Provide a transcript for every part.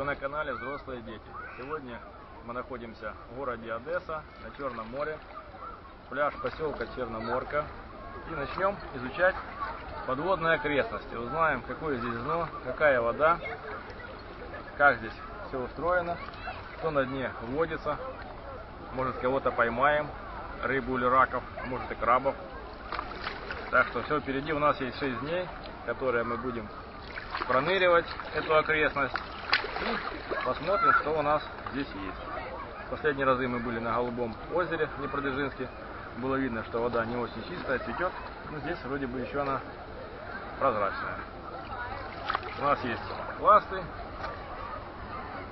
Вы на канале «Взрослые дети». Сегодня мы находимся в городе Одесса, на Черном море, пляж поселка Черноморка. И начнем изучать подводные окрестности. Узнаем, какое здесь дно, какая вода, как здесь все устроено, что на дне водится. Может, кого-то поймаем, рыбу или раков, а может и крабов. Так что все впереди. У нас есть 6 дней, которые мы будем проныривать эту окрестность и посмотрим, что у нас здесь есть. Последние разы мы были на Голубом озере в Днепродзержинске. Было видно, что вода не очень чистая, цветет, но здесь вроде бы еще она прозрачная. У нас есть ласты,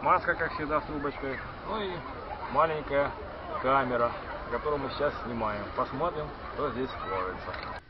маска, как всегда, с трубочкой, ну и маленькая камера, которую мы сейчас снимаем. Посмотрим, что здесь ловится.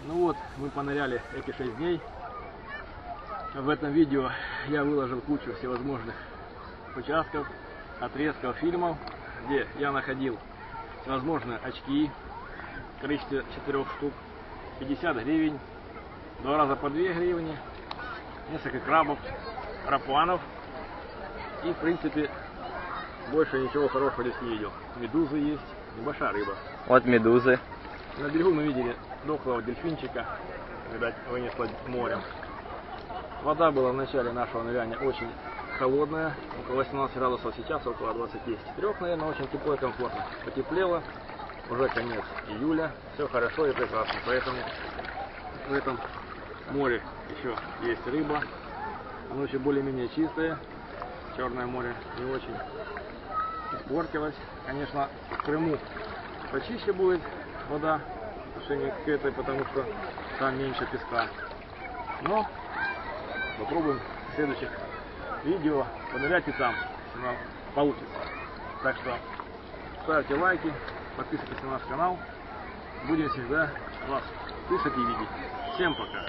Ну вот, мы поныряли эти 6 дней. В этом видео я выложил кучу всевозможных участков, отрезков фильмов, где я находил всевозможные очки в количестве 4 штук, 50 гривен, 2 раза по 2 гривни, несколько крабов, рапуанов и в принципе больше ничего хорошего здесь не видел. Медузы есть, небольшая рыба. Вот медузы. На берегу мы видели дохлого дельфинчика, видать, вынесло морем. Вода была в начале нашего ныряния очень холодная, около 18 градусов, сейчас около 24, наверное, очень тепло и комфортно. Потеплело, уже конец июля, все хорошо и прекрасно, поэтому в этом море еще есть рыба, оно еще более-менее чистое, Черное море не очень испортилось. Конечно, в Крыму почище будет вода в отношении к этой, потому что там меньше песка. Но попробуем в следующих видео понырять и там, если нам получится. Так что ставьте лайки, подписывайтесь на наш канал. Будем всегда вас слышать и видеть. Всем пока!